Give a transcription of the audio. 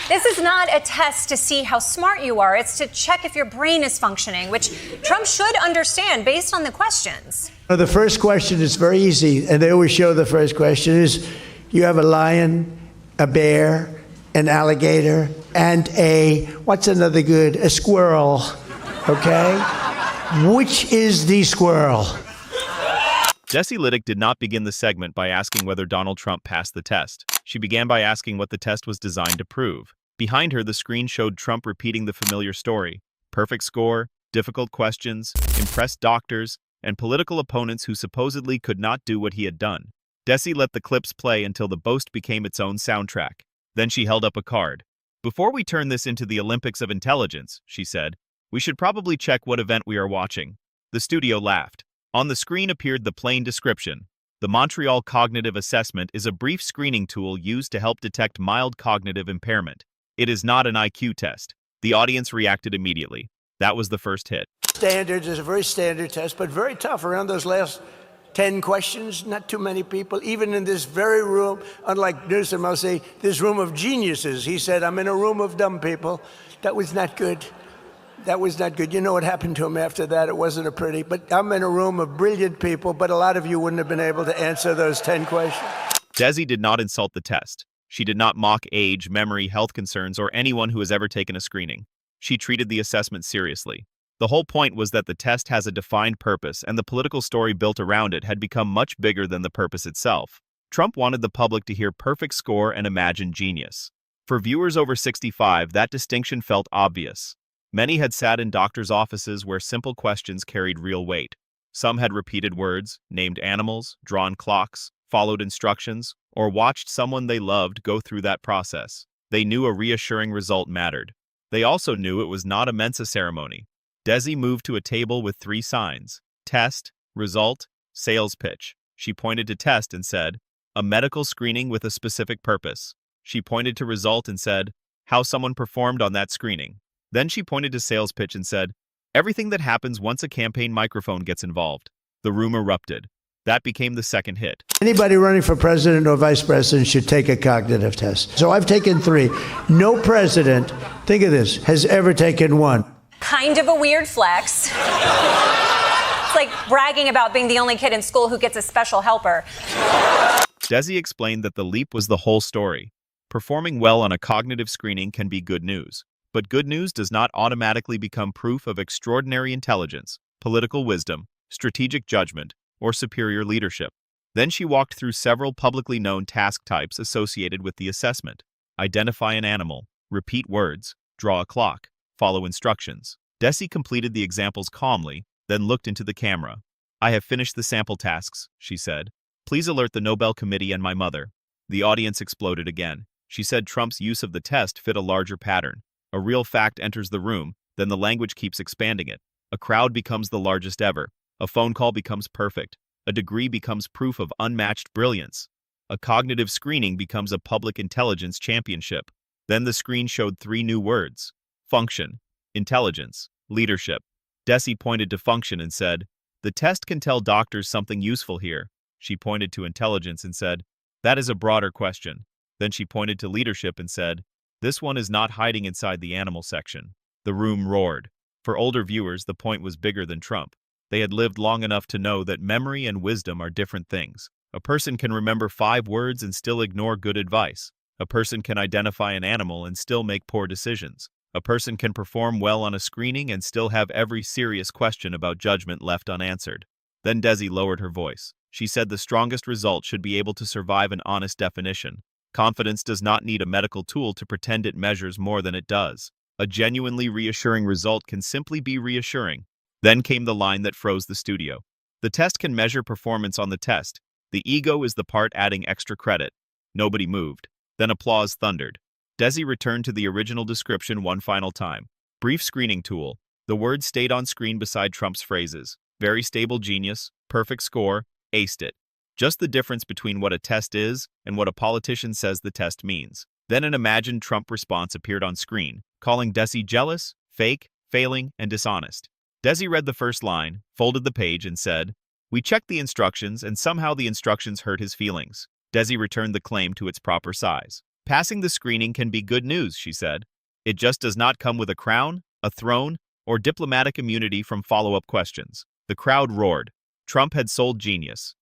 This is not a test to see how smart you are. It's to check if your brain is functioning, which Trump should understand based on the questions. The first question is very easy, and they always show the first question is you have a lion, a bear, an alligator, and what's another good? A squirrel, okay? Which is the squirrel? Desi Lydic did not begin the segment by asking whether Donald Trump passed the test. She began by asking what the test was designed to prove. Behind her, the screen showed Trump repeating the familiar story. Perfect score, difficult questions, impressed doctors, and political opponents who supposedly could not do what he had done. Desi let the clips play until the boast became its own soundtrack. Then she held up a card. "Before we turn this into the Olympics of intelligence," she said, "we should probably check what event we are watching." The studio laughed. On the screen appeared the plain description. The Montreal Cognitive Assessment is a brief screening tool used to help detect mild cognitive impairment. It is not an IQ test. The audience reacted immediately. That was the first hit. Standards is a very standard test, but very tough around those last 10 questions. Not too many people, even in this very room, unlike Newsom, I'll say, this room of geniuses. He said, I'm in a room of dumb people. That was not good. That was not good. You know what happened to him after that? It wasn't a pretty, but I'm in a room of brilliant people, but a lot of you wouldn't have been able to answer those 10 questions. Desi did not insult the test. She did not mock age, memory, health concerns, or anyone who has ever taken a screening. She treated the assessment seriously. The whole point was that the test has a defined purpose, and the political story built around it had become much bigger than the purpose itself. Trump wanted the public to hear perfect score and imagine genius. For viewers over 65, that distinction felt obvious. Many had sat in doctors' offices where simple questions carried real weight. Some had repeated words, named animals, drawn clocks, followed instructions, or watched someone they loved go through that process. They knew a reassuring result mattered. They also knew it was not a Mensa ceremony. Desi moved to a table with 3 signs: test, result, sales pitch. She pointed to test and said, a medical screening with a specific purpose. She pointed to result and said, how someone performed on that screening. Then she pointed to sales pitch and said, everything that happens once a campaign microphone gets involved. The room erupted. That became the second hit. Anybody running for president or vice president should take a cognitive test. So I've taken 3. No president, think of this, has ever taken 1. Kind of a weird flex. It's like bragging about being the only kid in school who gets a special helper. Desi explained that the leap was the whole story. Performing well on a cognitive screening can be good news. But good news does not automatically become proof of extraordinary intelligence, political wisdom, strategic judgment, or superior leadership. Then she walked through several publicly known task types associated with the assessment. Identify an animal, repeat words, draw a clock, follow instructions. Desi completed the examples calmly, then looked into the camera. I have finished the sample tasks, she said. Please alert the Nobel Committee and my mother. The audience exploded again. She said Trump's use of the test fit a larger pattern. A real fact enters the room, then the language keeps expanding it. A crowd becomes the largest ever. A phone call becomes perfect. A degree becomes proof of unmatched brilliance. A cognitive screening becomes a public intelligence championship. Then the screen showed 3 new words: function, intelligence, leadership. Desi pointed to function and said, the test can tell doctors something useful here. She pointed to intelligence and said, that is a broader question. Then she pointed to leadership and said, this one is not hiding inside the animal section. The room roared. For older viewers, the point was bigger than Trump. They had lived long enough to know that memory and wisdom are different things. A person can remember 5 words and still ignore good advice. A person can identify an animal and still make poor decisions. A person can perform well on a screening and still have every serious question about judgment left unanswered. Then Desi lowered her voice. She said the strongest result should be able to survive an honest definition. Confidence does not need a medical tool to pretend it measures more than it does. A genuinely reassuring result can simply be reassuring. Then came the line that froze the studio. The test can measure performance on the test. The ego is the part adding extra credit. Nobody moved. Then applause thundered. Desi returned to the original description one final time. Brief screening tool. The words stayed on screen beside Trump's phrases. Very stable genius, perfect score, aced it. Just the difference between what a test is and what a politician says the test means. Then an imagined Trump response appeared on screen, calling Desi jealous, fake, failing, and dishonest. Desi read the first line, folded the page, and said, we checked the instructions and somehow the instructions hurt his feelings. Desi returned the claim to its proper size. Passing the screening can be good news, she said. It just does not come with a crown, a throne, or diplomatic immunity from follow-up questions. The crowd roared. Trump had sold genius.